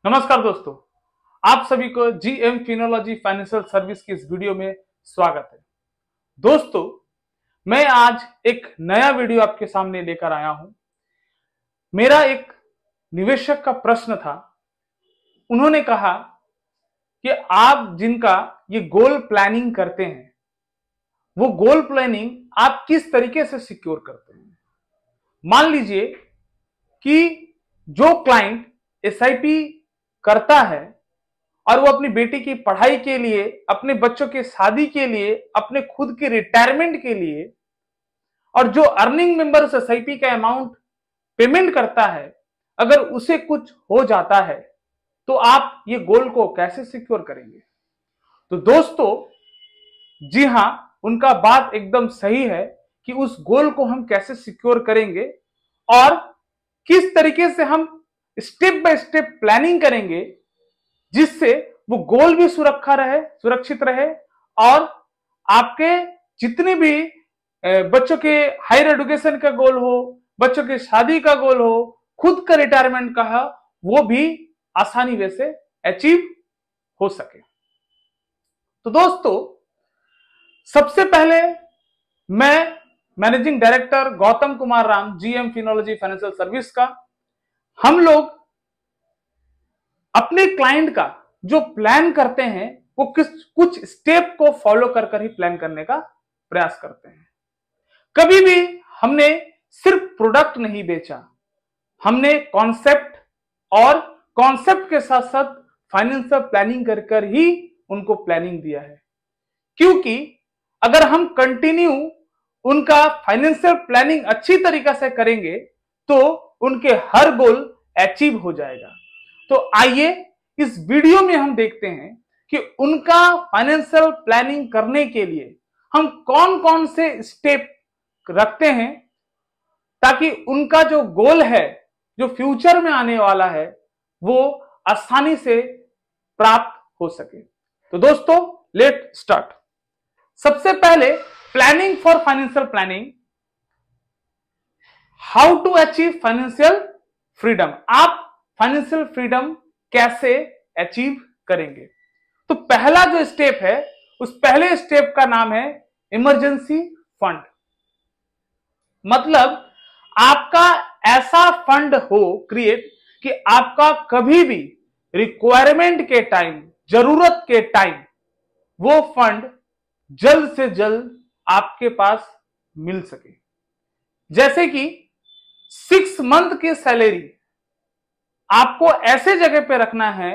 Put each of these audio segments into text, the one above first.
नमस्कार दोस्तों, आप सभी को जीएम फिनोलॉजी फाइनेंशियल सर्विस की इस वीडियो में स्वागत है। दोस्तों, मैं आज एक नया वीडियो आपके सामने लेकर आया हूं। मेरा एक निवेशक का प्रश्न था। उन्होंने कहा कि आप जिनका ये गोल प्लानिंग करते हैं, वो गोल प्लानिंग आप किस तरीके से सिक्योर करते हैं। मान लीजिए कि जो क्लाइंट एसआईपी करता है और वो अपनी बेटी की पढ़ाई के लिए, अपने बच्चों की शादी के लिए, अपने खुद के रिटायरमेंट के लिए, और जो अर्निंग मेंबर्स एसआईपी का अमाउंट पेमेंट करता है, अगर उसे कुछ हो जाता है तो आप ये गोल को कैसे सिक्योर करेंगे। तो दोस्तों, जी हां, उनका बात एकदम सही है कि उस गोल को हम कैसे सिक्योर करेंगे और किस तरीके से हम स्टेप बाय स्टेप प्लानिंग करेंगे जिससे वो गोल भी सुरक्षित रहे और आपके जितने भी बच्चों के हायर एजुकेशन का गोल हो, बच्चों की शादी का गोल हो, खुद का रिटायरमेंट का हो, वो भी आसानी वे से अचीव हो सके। तो दोस्तों, सबसे पहले मैं managing director Gautam Kumar Ram, GM Finology financial service का, हम लोग अपने क्लाइंट का जो प्लान करते हैं वो कुछ स्टेप को फॉलो कर ही प्लान करने का प्रयास करते हैं। कभी भी हमने सिर्फ प्रोडक्ट नहीं बेचा, हमने कॉन्सेप्ट और कॉन्सेप्ट के साथ साथ फाइनेंशियल प्लानिंग कर ही उनको प्लानिंग दिया है। क्योंकि अगर हम कंटिन्यू उनका फाइनेंशियल प्लानिंग अच्छी तरीके से करेंगे तो उनके हर गोल अचीव हो जाएगा। तो आइए इस वीडियो में हम देखते हैं कि उनका फाइनेंशियल प्लानिंग करने के लिए हम कौन कौन से स्टेप रखते हैं ताकि उनका जो गोल है, जो फ्यूचर में आने वाला है, वो आसानी से प्राप्त हो सके। तो दोस्तों, लेट स्टार्ट। सबसे पहले planning for financial planning, how to achieve financial freedom. आप फाइनेंशियल फ्रीडम कैसे अचीव करेंगे। तो पहला जो स्टेप है, उस पहले स्टेप का नाम है इमरजेंसी फंड। मतलब आपका ऐसा फंड हो क्रिएट कि आपका कभी भी रिक्वायरमेंट के टाइम, जरूरत के टाइम, वो फंड जल्द से जल्द आपके पास मिल सके। जैसे कि 6 मंथ की सैलरी आपको ऐसे जगह पे रखना है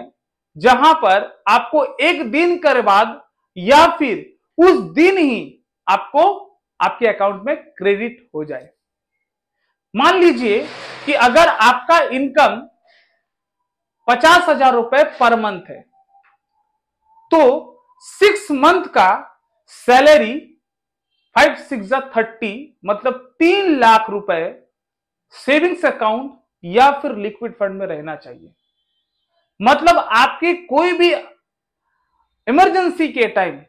जहां पर आपको एक दिन के बाद या फिर उस दिन ही आपको आपके अकाउंट में क्रेडिट हो जाए। मान लीजिए कि अगर आपका इनकम 50,000 रुपए पर मंथ है, तो 6 मंथ का सैलरी 5 6 30, मतलब 3 लाख रुपए सेविंग्स अकाउंट या फिर लिक्विड फंड में रहना चाहिए। मतलब आपकी कोई भी इमरजेंसी के टाइम,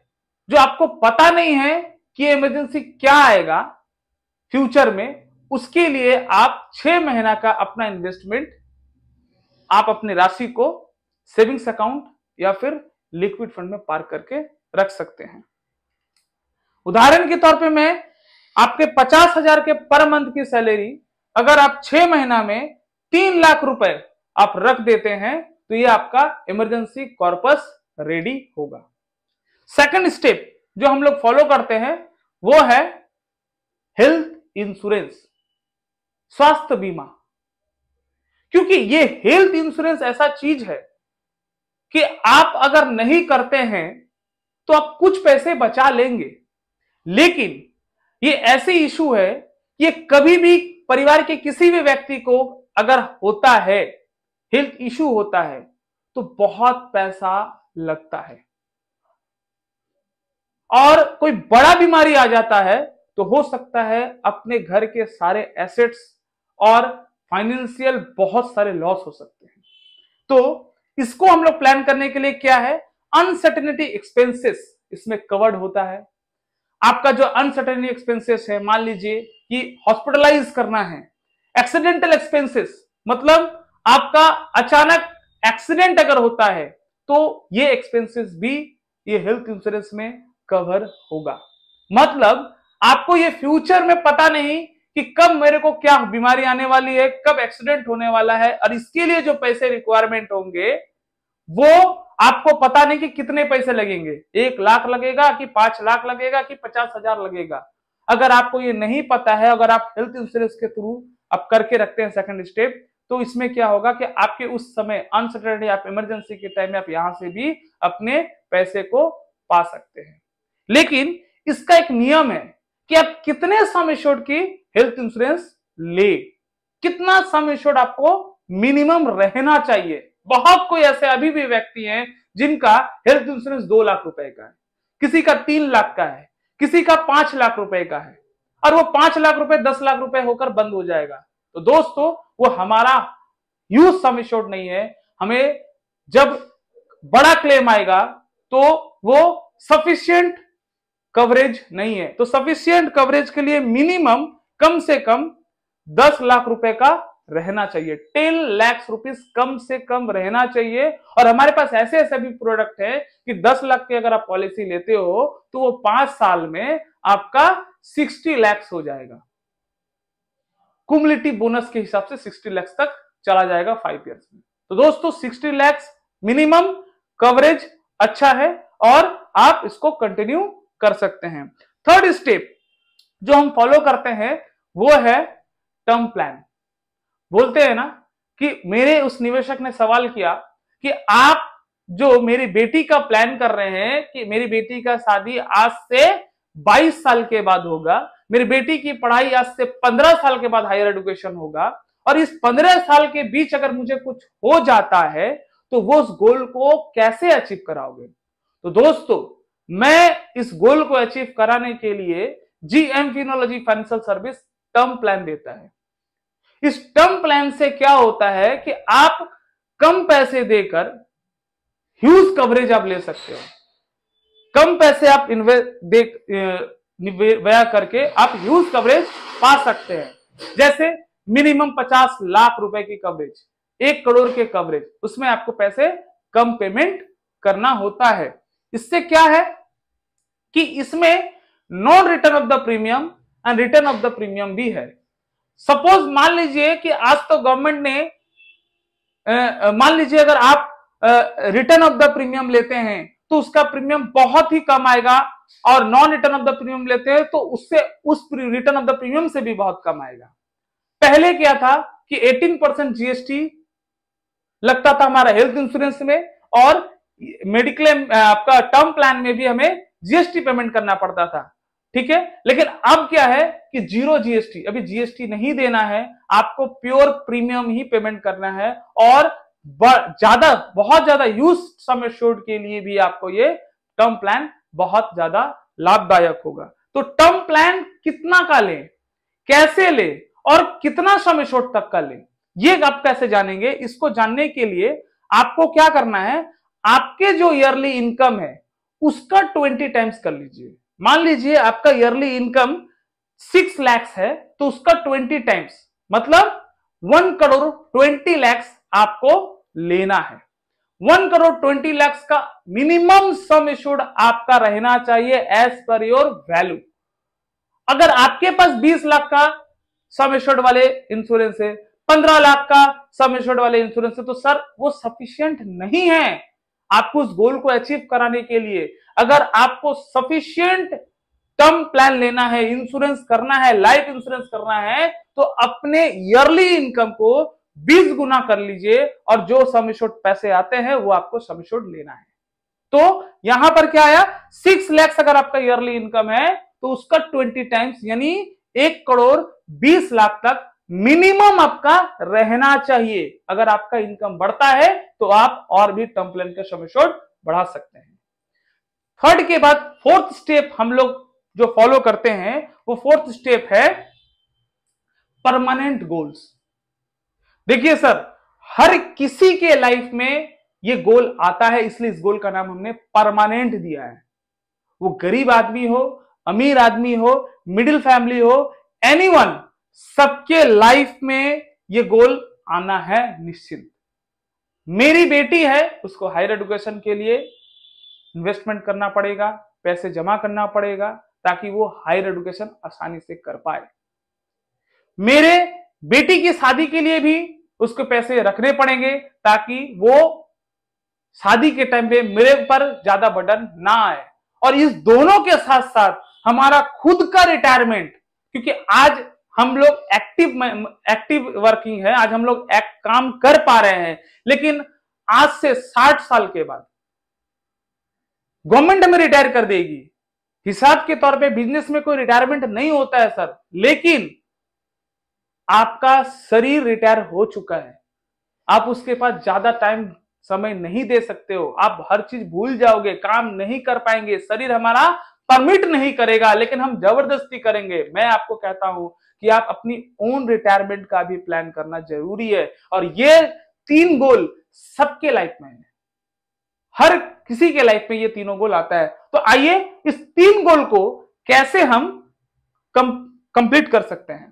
जो आपको पता नहीं है कि इमरजेंसी क्या आएगा फ्यूचर में, उसके लिए आप 6 महीना का अपना इन्वेस्टमेंट आप अपनी राशि को सेविंग्स अकाउंट या फिर लिक्विड फंड में पार्क करके रख सकते हैं। उदाहरण के तौर पे मैं आपके 50,000 के पर मंथ की सैलरी अगर आप 6 महीना में 3 लाख रुपए आप रख देते हैं तो ये आपका इमरजेंसी कॉर्पस रेडी होगा। सेकंड स्टेप जो हम लोग फॉलो करते हैं वो है हेल्थ इंश्योरेंस, स्वास्थ्य बीमा। क्योंकि ये हेल्थ इंश्योरेंस ऐसा चीज है कि आप अगर नहीं करते हैं तो आप कुछ पैसे बचा लेंगे, लेकिन ये ऐसी इशू है कि कभी भी परिवार के किसी भी व्यक्ति को अगर होता है, हेल्थ इशू होता है, तो बहुत पैसा लगता है। और कोई बड़ा बीमारी आ जाता है तो हो सकता है अपने घर के सारे एसेट्स और फाइनेंशियल बहुत सारे लॉस हो सकते हैं। तो इसको हम लोग प्लान करने के लिए क्या है, अनसर्टेनिटी एक्सपेंसेस इसमें कवर्ड होता है। आपका जो अनसर्टेनिटी एक्सपेंसेस है, मान लीजिए कि हॉस्पिटलाइज करना है, एक्सीडेंटल एक्सपेंसेस मतलब आपका अचानक एक्सीडेंट अगर होता है तो ये एक्सपेंसेस भी ये हेल्थ इंश्योरेंस में कवर होगा। मतलब आपको ये फ्यूचर में पता नहीं कि कब मेरे को क्या बीमारी आने वाली है, कब एक्सीडेंट होने वाला है, और इसके लिए जो पैसे रिक्वायरमेंट होंगे वो आपको पता नहीं कि कितने पैसे लगेंगे, 1 लाख लगेगा कि 5 लाख लगेगा कि 50,000 लगेगा। अगर आपको ये नहीं पता है, अगर आप हेल्थ इंश्योरेंस के थ्रू आप करके रखते हैं सेकंड स्टेप, तो इसमें क्या होगा कि आपके उस समय अनसर्टेनिटी, आप इमरजेंसी के टाइम में आप यहां से भी अपने पैसे को पा सकते हैं। लेकिन इसका एक नियम है कि आप कितने सम एश्योर्ड की हेल्थ इंश्योरेंस ले, कितना सम एश्योर्ड आपको मिनिमम रहना चाहिए। बहुत कोई ऐसे अभी भी व्यक्ति हैं जिनका हेल्थ इंश्योरेंस 2 लाख रुपए का है, किसी का 3 लाख का है, किसी का 5 लाख रुपए का है, और वो 5 लाख रुपए 10 लाख रुपए होकर बंद हो जाएगा। तो दोस्तों वो हमारा ह्यूज सम एश्योर्ड नहीं है। हमें जब बड़ा क्लेम आएगा तो वो सफिशिएंट कवरेज नहीं है। तो सफिशिएंट कवरेज के लिए मिनिमम कम से कम 10 लाख रुपए का रहना चाहिए, 10 लाख रुपीस कम से कम रहना चाहिए। और हमारे पास ऐसे ऐसे भी प्रोडक्ट है कि 10 लाख की अगर आप पॉलिसी लेते हो तो वो 5 साल में आपका 60 लाख हो जाएगा। कुमुलेटिव बोनस के हिसाब से 60 लाख तक चला जाएगा 5 इयर्स में। तो दोस्तों 60 लाख मिनिमम कवरेज अच्छा है और आप इसको कंटिन्यू कर सकते हैं। थर्ड स्टेप जो हम फॉलो करते हैं वो है टर्म प्लान। बोलते हैं ना कि मेरे उस निवेशक ने सवाल किया कि आप जो मेरी बेटी का प्लान कर रहे हैं कि मेरी बेटी का शादी आज से 22 साल के बाद होगा, मेरी बेटी की पढ़ाई आज से 15 साल के बाद हायर एजुकेशन होगा, और इस 15 साल के बीच अगर मुझे कुछ हो जाता है तो वो उस गोल को कैसे अचीव कराओगे। तो दोस्तों मैं इस गोल को अचीव कराने के लिए GM Finology financial service term plan देता है। इस टर्म प्लान से क्या होता है कि आप कम पैसे देकर ह्यूज कवरेज आप ले सकते हो। कम पैसे आप व्यय करके आप ह्यूज कवरेज पा सकते हैं। जैसे मिनिमम 50 लाख रुपए की कवरेज, 1 करोड़ के कवरेज, उसमें आपको पैसे कम पेमेंट करना होता है। इससे क्या है कि इसमें non return of the premium and return of the premium भी है। सपोज मान लीजिए कि आज तो गवर्नमेंट ने मान लीजिए अगर आप रिटर्न ऑफ द प्रीमियम लेते हैं तो उसका प्रीमियम बहुत ही कम आएगा, और non return of the premium लेते हैं तो उससे उस रिटर्न ऑफ द प्रीमियम से भी बहुत कम आएगा। पहले क्या था कि 18% जीएसटी लगता था हमारा हेल्थ इंश्योरेंस में, और मेडिक्लेम आपका टर्म प्लान में भी हमें जीएसटी पेमेंट करना पड़ता था, ठीक है। लेकिन अब क्या है कि 0 जीएसटी, अभी जीएसटी नहीं देना है, आपको प्योर प्रीमियम ही पेमेंट करना है, और बहुत ज्यादा यूज सम एश्योर्ड के लिए भी आपको ये टर्म प्लान बहुत ज्यादा लाभदायक होगा। तो टर्म प्लान कितना का ले, कैसे ले और कितना सम एश्योर्ड तक का ले, ये आप कैसे जानेंगे। इसको जानने के लिए आपको क्या करना है, आपके जो ईयरली इनकम है उसका 20 टाइम्स कर लीजिए। मान लीजिए आपका ईयरली इनकम 6 लाख है तो उसका 20 टाइम्स मतलब 1 करोड़ 20 लाख आपको लेना है। 1 करोड़ 20 लाख का मिनिमम सम एश्योर्ड आपका रहना चाहिए एज पर योर वैल्यू। अगर आपके पास 20 लाख का सम एश्योर्ड वाले इंश्योरेंस है, 15 लाख का सम एश्योर्ड वाले इंश्योरेंस है, तो सर वो सफिशिएंट नहीं है आपको उस गोल को अचीव कराने के लिए। अगर आपको सफिशिएंट टर्म प्लान लेना है, इंश्योरेंस करना है, लाइफ इंश्योरेंस करना है, तो अपने ईयरली इनकम को 20 गुना कर लीजिए, और जो सम एश्योर्ड पैसे आते हैं वो आपको सम एश्योर्ड लेना है। तो यहां पर क्या आया, 6 लाख अगर आपका ईयरली इनकम है तो उसका 20 टाइम्स यानी 1 करोड़ 20 लाख तक मिनिमम आपका रहना चाहिए। अगर आपका इनकम बढ़ता है तो आप और भी टर्म प्लान का सम एश्योर्ड बढ़ा सकते हैं। थर्ड के बाद फोर्थ स्टेप हम लोग जो फॉलो करते हैं वो फोर्थ स्टेप है परमानेंट गोल्स। देखिए सर, हर किसी के लाइफ में ये गोल आता है, इसलिए इस गोल का नाम हमने परमानेंट दिया है। वो गरीब आदमी हो, अमीर आदमी हो, मिडिल फैमिली हो, एनीवन, सबके लाइफ में ये गोल आना है निश्चित। मेरी बेटी है, उसको हायर एजुकेशन के लिए इन्वेस्टमेंट करना पड़ेगा, पैसे जमा करना पड़ेगा ताकि वो हायर एजुकेशन आसानी से कर पाए। मेरे बेटी की शादी के लिए भी उसको पैसे रखने पड़ेंगे ताकि वो शादी के टाइम पे मेरे पर ज्यादा बर्डन ना आए। और इस दोनों के साथ साथ हमारा खुद का रिटायरमेंट, क्योंकि आज हम लोग एक्टिव वर्किंग है, आज हम लोग काम कर पा रहे हैं, लेकिन आज से 60 साल के बाद गवर्नमेंट हमें रिटायर कर देगी। हिसाब के तौर पे बिजनेस में कोई रिटायरमेंट नहीं होता है सर, लेकिन आपका शरीर रिटायर हो चुका है, आप उसके पास ज्यादा टाइम समय नहीं दे सकते हो, आप हर चीज भूल जाओगे, काम नहीं कर पाएंगे, शरीर हमारा परमिट नहीं करेगा, लेकिन हम जबरदस्ती करेंगे। मैं आपको कहता हूं कि आप अपनी ओन रिटायरमेंट का भी प्लान करना जरूरी है। और ये 3 गोल सबके लाइफ में है, हर किसी के लाइफ में ये तीनों गोल आता है। तो आइए इस 3 गोल को कैसे हम कंप्लीट कर सकते हैं।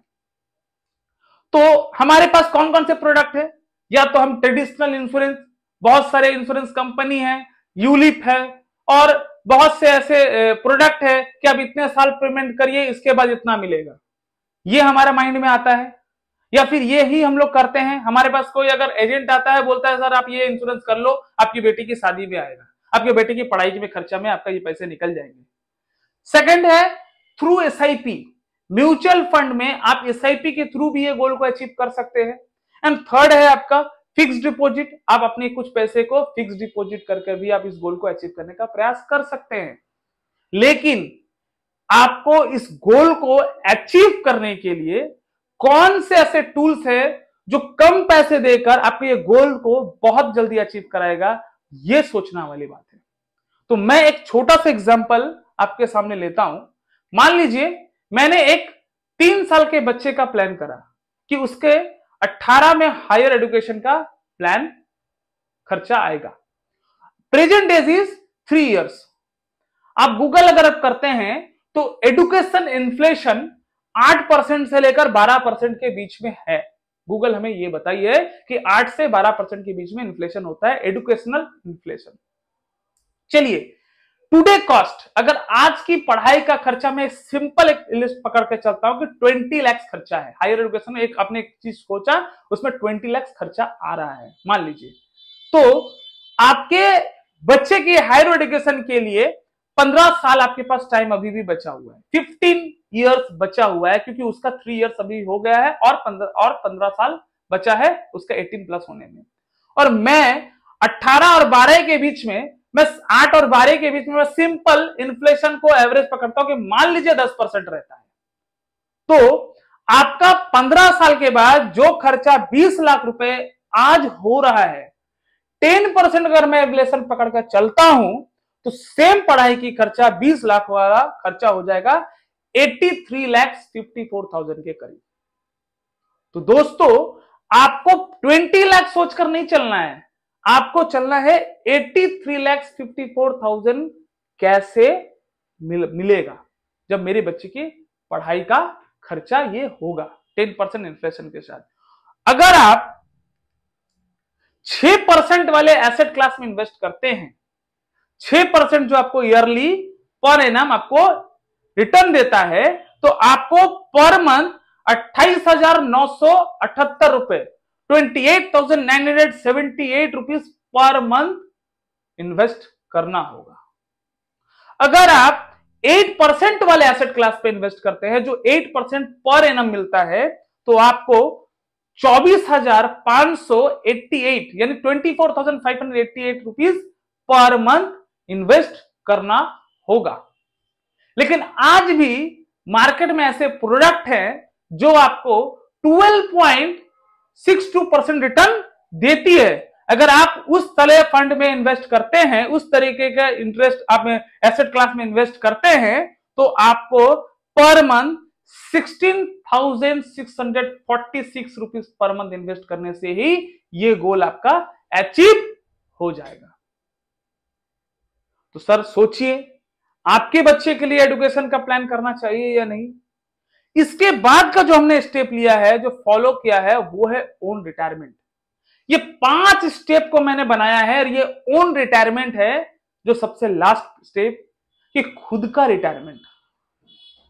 तो हमारे पास कौन कौन से प्रोडक्ट है, या तो हम ट्रेडिशनल इंश्योरेंस, बहुत सारे इंश्योरेंस कंपनी है, यूलिप है, और बहुत से ऐसे प्रोडक्ट है कि आप इतने साल पेमेंट करिए, इसके बाद इतना मिलेगा, ये हमारा माइंड में आता है। या फिर ये ही हम लोग करते हैं, हमारे पास कोई अगर एजेंट आता है, बोलता है सर आप ये इंश्योरेंस कर लो, आपकी बेटी की शादी में आएगा, आपकी बेटी की पढ़ाई में खर्चा में आपका ये पैसे निकल जाएंगे। सेकंड है थ्रू एसआईपी, म्यूचुअल फंड में आप एसआईपी के थ्रू भी ये गोल को अचीव कर सकते हैं। एंड थर्ड है आपका फिक्स डिपॉजिट, आप अपने कुछ पैसे को फिक्स डिपॉजिट करके भी आप इस गोल को अचीव करने का प्रयास कर सकते हैं। लेकिन आपको इस गोल को अचीव करने के लिए कौन से ऐसे टूल्स है जो कम पैसे देकर आपके ये गोल को बहुत जल्दी अचीव कराएगा, ये सोचना वाली बात है। तो मैं एक छोटा सा एग्जांपल आपके सामने लेता हूं। मान लीजिए मैंने एक 3 साल के बच्चे का प्लान करा कि उसके 18 में हायर एजुकेशन का प्लान खर्चा आएगा। Present age is 3 years. आप गूगल अगर आप करते हैं तो एजुकेशन इन्फ्लेशन 8% से लेकर 12% के बीच में है। गूगल हमें यह बताइए कि 8 से 12% के बीच में इन्फ्लेशन होता है, एजुकेशनल इन्फ्लेशन। चलिए टुडे कॉस्ट, अगर आज की पढ़ाई का खर्चा, मैं सिंपल एक लिस्ट पकड़ के चलता हूं कि 20 लाख खर्चा है हायर एजुकेशन में, एक आपने एक चीज सोचा उसमें 20 लाख खर्चा आ रहा है मान लीजिए, तो आपके बच्चे की हायर एजुकेशन के लिए 15 साल आपके पास टाइम अभी भी बचा हुआ है, 15 इयर्स बचा हुआ है, क्योंकि उसका 3 इयर्स अभी हो गया है और 15 साल बचा है उसका 18 प्लस होने में। और मैं 18 और 12 के बीच में, मैं 8 और 12 के बीच में मैं सिंपल इन्फ्लेशन को एवरेज पकड़ता हूं कि मान लीजिए 10% रहता है, तो आपका 15 साल के बाद जो खर्चा 20 लाख रुपए आज हो रहा है, 10% अगर मैं इन्फ्लेशन पकड़कर चलता हूं तो सेम पढ़ाई की खर्चा 20 लाख वाला खर्चा हो जाएगा 83,54,000 के करीब। तो दोस्तों आपको 20 लाख सोचकर नहीं चलना है, आपको चलना है 83,54,000 कैसे मिलेगा जब मेरे बच्चे की पढ़ाई का खर्चा ये होगा 10% इन्फ्लेशन के साथ। अगर आप 6% वाले एसेट क्लास में इन्वेस्ट करते हैं, 6% जो आपको ईयरली पर एनम आपको रिटर्न देता है, तो आपको पर मंथ 28,978 रुपए, 28,978 रुपीज पर मंथ इन्वेस्ट करना होगा। अगर आप 8% वाले एसेट क्लास पे इन्वेस्ट करते हैं, जो 8% पर एनम मिलता है, तो आपको 24,588 यानी 24,588 रुपीज पर मंथ इन्वेस्ट करना होगा। लेकिन आज भी मार्केट में ऐसे प्रोडक्ट हैं जो आपको 12.62% रिटर्न देती है। अगर आप उस तरह फंड में इन्वेस्ट करते हैं, उस तरीके का इंटरेस्ट आप एसेट क्लास में इन्वेस्ट करते हैं, तो आपको per month 16,646 rupees per month invest करने से ही ये गोल आपका अचीव हो जाएगा। तो सर सोचिए, आपके बच्चे के लिए एजुकेशन का प्लान करना चाहिए या नहीं। इसके बाद का जो हमने स्टेप लिया है, जो फॉलो किया है, वो है ओन रिटायरमेंट। ये 5 स्टेप को मैंने बनाया है और ये ओन रिटायरमेंट है, जो सबसे लास्ट स्टेप कि खुद का रिटायरमेंट।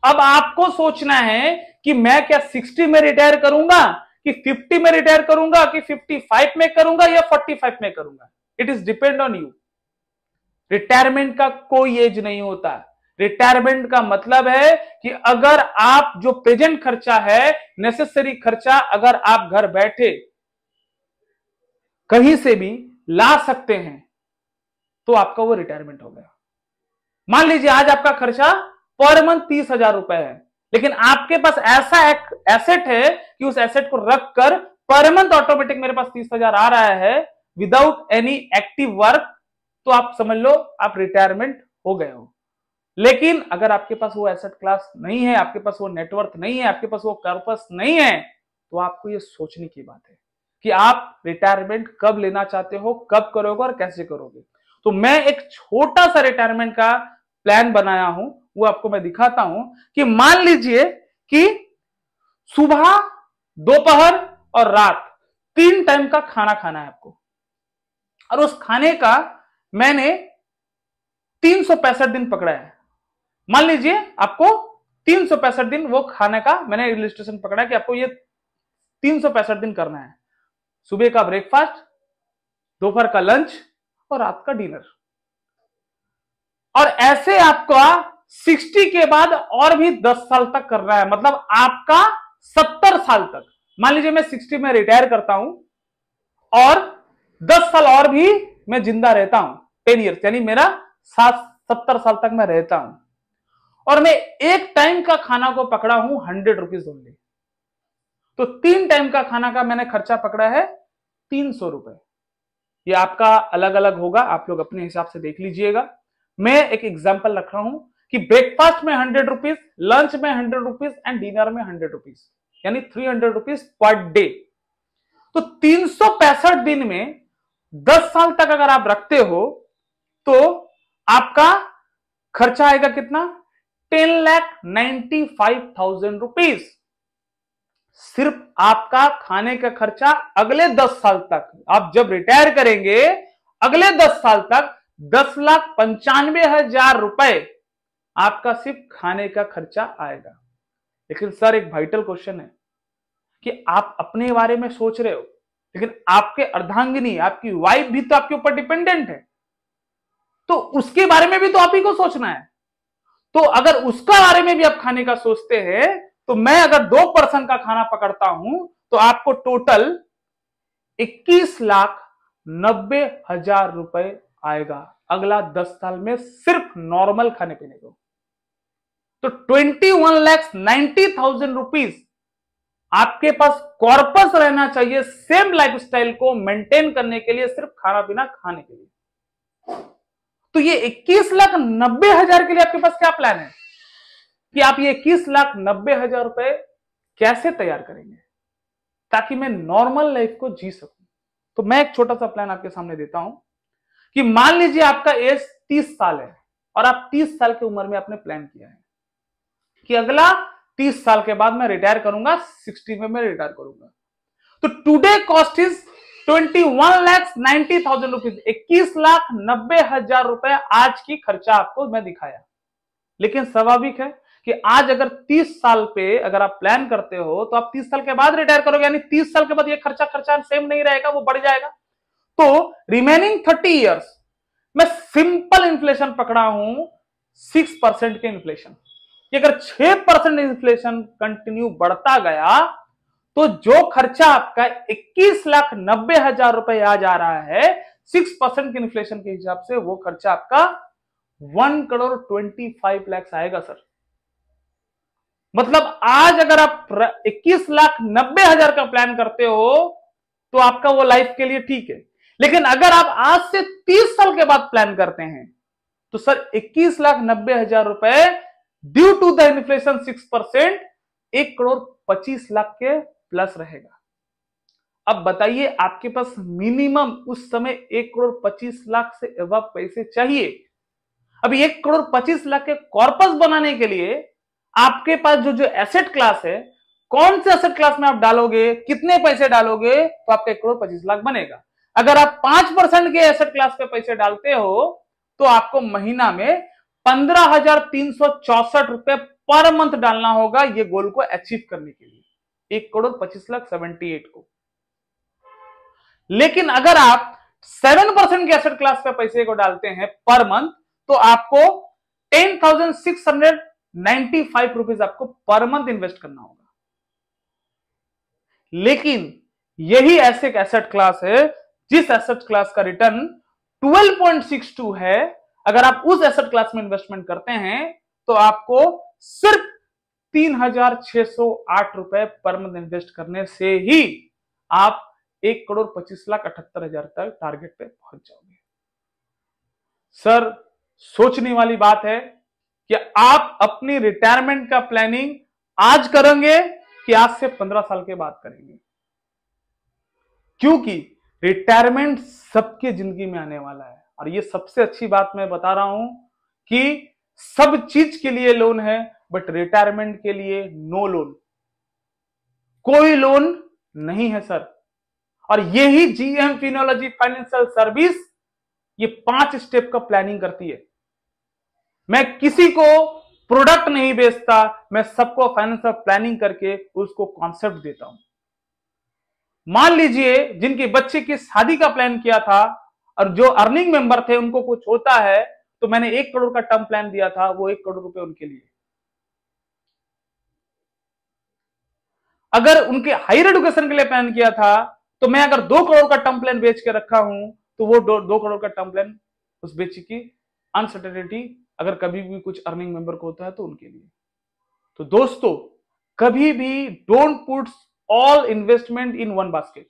अब आपको सोचना है कि मैं क्या 60 में रिटायर करूंगा कि 50 में रिटायर करूंगा कि 55 में करूंगा या 45 में करूंगा। It is depend on you. Retirement का कोई एज नहीं होता। रिटायरमेंट का मतलब है कि अगर आप जो प्रेजेंट खर्चा है, नेसेसरी खर्चा, अगर आप घर बैठे कहीं से भी ला सकते हैं तो आपका वो रिटायरमेंट हो गया। मान लीजिए आज आपका खर्चा पर मंथ 30,000 रुपए है, लेकिन आपके पास ऐसा एक एसेट है कि उस एसेट को रखकर पर मंथ ऑटोमेटिक मेरे पास 30,000 आ रहा है विदाउट एनी एक्टिव वर्क, तो आप समझ लो आप रिटायरमेंट हो गए हो। लेकिन अगर आपके पास वो एसेट क्लास नहीं है, आपके पास वो नेटवर्थ नहीं है, आपके पास वो पर्पस नहीं है, तो आपको ये सोचने की बात है कि आप रिटायरमेंट कब लेना चाहते हो, कब करोगे और कैसे करोगे। तो मैं एक छोटा सा रिटायरमेंट का प्लान बनाया हूं, वो आपको मैं दिखाता हूं कि मान लीजिए कि सुबह, दोपहर और रात 3 टाइम का खाना खाना है आपको, और उस खाने का मैंने 365 दिन पकड़ा है। मान लीजिए आपको 365 दिन वो खाने का मैंने इलस्ट्रेशन पकड़ा कि आपको ये 365 दिन करना है। सुबह का ब्रेकफास्ट, दोपहर का लंच और रात का डिनर। और ऐसे आपका 60 के बाद और भी 10 साल तक करना है, मतलब आपका 70 साल तक। मान लीजिए मैं 60 में रिटायर करता हूं और 10 साल और भी मैं जिंदा रहता हूं, 10 ईयर्स, यानी मेरा 70 साल तक मैं रहता हूं, और मैं एक टाइम का खाना को पकड़ा हूं 100 रुपीज ओनली। तो 3 टाइम का खाना का मैंने खर्चा पकड़ा है 300 रुपए। ये आपका अलग अलग होगा, आप लोग अपने हिसाब से देख लीजिएगा। मैं एक एग्जांपल रख रहा हूं कि ब्रेकफास्ट में 100 रुपीज, लंच में 100 रुपीज एंड डिनर में 100 रुपीज, यानी 300 रुपीज पर डे। तो 365 दिन में 10 साल तक अगर आप रखते हो तो आपका खर्चा आएगा कितना? 10,95,000 रुपीज। सिर्फ आपका खाने का खर्चा अगले 10 साल तक, आप जब रिटायर करेंगे अगले 10 साल तक 10,95,000 रुपए आपका सिर्फ खाने का खर्चा आएगा। लेकिन सर एक वाइटल क्वेश्चन है कि आप अपने बारे में सोच रहे हो, लेकिन आपके अर्धांगिनी, आपकी वाइफ भी तो आपके ऊपर डिपेंडेंट है, तो उसके बारे में भी तो आप ही को सोचना है। तो अगर उसका बारे में भी आप खाने का सोचते हैं, तो मैं अगर 2 पर्सन का खाना पकड़ता हूं तो आपको टोटल 21,90,000 रुपए आएगा अगला 10 साल में, सिर्फ नॉर्मल खाने पीने को। तो 21,90,000 रुपीज आपके पास कॉर्पस रहना चाहिए सेम लाइफस्टाइल को मेंटेन करने के लिए, सिर्फ खाना पीना खाने के लिए। तो ये 21,90,000 के लिए आपके पास क्या प्लान है कि आप ये 21,90,000 रुपए कैसे तैयार करेंगे ताकि मैं नॉर्मल लाइफ को जी सकूं। तो मैं एक छोटा सा प्लान आपके सामने देता हूं कि मान लीजिए आपका एज 30 साल है और आप 30 साल की उम्र में आपने प्लान किया है कि अगला 30 साल के बाद मैं रिटायर करूंगा, 60 में मैं रिटायर करूंगा। तो टुडे कॉस्ट इज 21,90,000 रुपीज, 21,90,000 रुपए आज की खर्चा आपको मैं दिखाया। लेकिन स्वाभाविक है कि आज अगर 30 साल पे अगर आप प्लान करते हो तो आप 30 साल के बाद रिटायर करोगे, यानी 30 साल के बाद ये खर्चा सेम नहीं रहेगा, वो बढ़ जाएगा। तो रिमेनिंग 30 इयर्स मैं सिंपल इन्फ्लेशन पकड़ा हूं 6% के इन्फ्लेशन। अगर 6% इन्फ्लेशन कंटिन्यू बढ़ता गया तो जो खर्चा आपका 21,90,000 रुपए आ जा रहा है 6% के इन्फ्लेशन के हिसाब से, वो खर्चा आपका 1,25 लाख आएगा सर। मतलब आज अगर आप 21,90,000 का प्लान करते हो तो आपका वो लाइफ के लिए ठीक है, लेकिन अगर आप आज से 30 साल के बाद प्लान करते हैं तो सर 21,90,000 रुपए due to the inflation 6% 1,25 lakh के प्लस रहेगा। अब बताइए आपके पास मिनिमम उस समय 1,25 लाख से अबव पैसे चाहिए। अभी 1,25 लाख के कॉर्पस बनाने के लिए आपके पास जो एसेट क्लास है, कौन से एसेट क्लास में आप डालोगे, कितने पैसे डालोगे तो आपका 1,25,00,000 बनेगा। अगर आप 5% के एसेट क्लास पे पैसे डालते हो तो आपको महीना में 15,364 रुपए पर मंथ डालना होगा ये गोल को अचीव करने के लिए, 1,25,78,00,000 को। लेकिन अगर आप 7% के एसेट क्लास पे पैसे को डालते हैं पर मंथ तो आपको 10,695 रुपीज आपको पर मंथ इन्वेस्ट करना होगा। लेकिन यही ऐसे एक एसेट क्लास है जिस एसेट क्लास का रिटर्न 12.62 है। अगर आप उस एसेट क्लास में इन्वेस्टमेंट करते हैं तो आपको सिर्फ 3,608 रुपए पर मंथ इन्वेस्ट करने से ही आप 1,25,78,000 तक टारगेट पे पहुंच जाओगे। सर, सोचने वाली बात है कि आप अपनी रिटायरमेंट का प्लानिंग आज करेंगे कि आज से 15 साल के बाद करेंगे, क्योंकि रिटायरमेंट सबके जिंदगी में आने वाला है। और ये सबसे अच्छी बात मैं बता रहा हूं कि सब चीज के लिए लोन है बट रिटायरमेंट के लिए नो लोन, कोई लोन नहीं है सर। और यही जीएम फिनोलॉजी फाइनेंशियल सर्विस ये 5 स्टेप का प्लानिंग करती है। मैं किसी को प्रोडक्ट नहीं बेचता, मैं सबको फाइनेंशियल प्लानिंग करके उसको कॉन्सेप्ट देता हूं। मान लीजिए जिनके बच्चे की शादी का प्लान किया था और जो अर्निंग मेंबर थे उनको कुछ होता है तो मैंने 1 करोड़ का टर्म प्लान दिया था, वो 1 करोड़ रुपए उनके लिए। अगर उनके हायर एजुकेशन के लिए प्लान किया था तो मैं अगर 2 करोड़ का टर्म प्लान बेच के रखा हूं तो वो 2 करोड़ का टर्म प्लान उस बच्चे की अनसर्टेनिटी अगर कभी भी कुछ अर्निंग मेंबर को होता है तो उनके लिए। तो दोस्तों, कभी भी don't put all investment in one basket.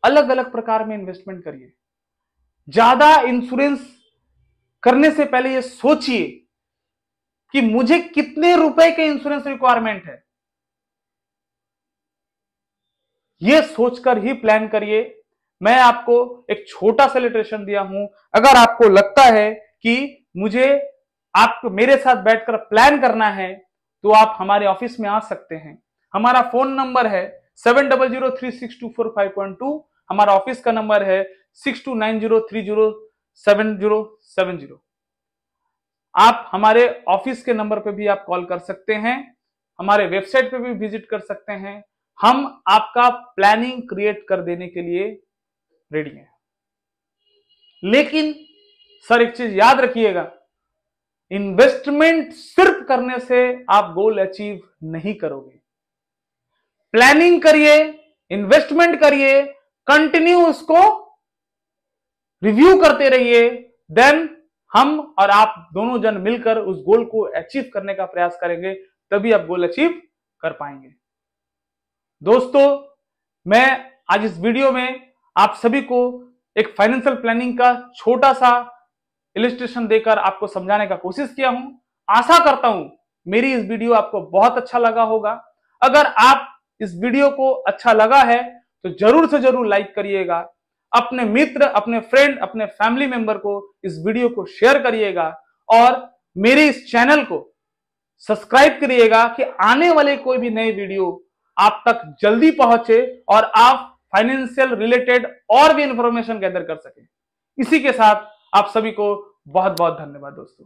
अलग अलग प्रकार में इन्वेस्टमेंट करिए। ज्यादा इंश्योरेंस करने से पहले यह सोचिए कि मुझे कितने रुपए के इंश्योरेंस रिक्वायरमेंट है, यह सोचकर ही प्लान करिए। मैं आपको एक छोटा सा इलस्ट्रेशन दिया हूं। अगर आपको लगता है कि मुझे आपको मेरे साथ बैठकर प्लान करना है तो आप हमारे ऑफिस में आ सकते हैं। हमारा फोन नंबर है 70036245.2। हमारा ऑफिस का नंबर है 6290307070। आप हमारे ऑफिस के नंबर पे भी आप कॉल कर सकते हैं, हमारे वेबसाइट पे भी विजिट कर सकते हैं। हम आपका प्लानिंग क्रिएट कर देने के लिए रेडी हैं। लेकिन सर एक चीज याद रखिएगा, इन्वेस्टमेंट सिर्फ करने से आप गोल अचीव नहीं करोगे। प्लानिंग करिए, इन्वेस्टमेंट करिए, कंटिन्यू उसको रिव्यू करते रहिए। देन हम और आप दोनों जन मिलकर उस गोल को अचीव करने का प्रयास करेंगे, तभी आप गोल अचीव कर पाएंगे। दोस्तों, मैं आज इस वीडियो में आप सभी को एक फाइनेंशियल प्लानिंग का छोटा सा इलस्ट्रेशन देकर आपको समझाने का कोशिश किया हूं। आशा करता हूं मेरी इस वीडियो आपको बहुत अच्छा लगा होगा। अगर आप इस वीडियो को अच्छा लगा है तो जरूर से जरूर लाइक करिएगा, अपने मित्र, अपने फ्रेंड, अपने फैमिली मेंबर को इस वीडियो को शेयर करिएगा और मेरे इस चैनल को सब्सक्राइब करिएगा कि आने वाले कोई भी नए वीडियो आप तक जल्दी पहुंचे और आप फाइनेंशियल रिलेटेड और भी इंफॉर्मेशन गैदर कर सके। इसी के साथ आप सभी को बहुत बहुत धन्यवाद दोस्तों।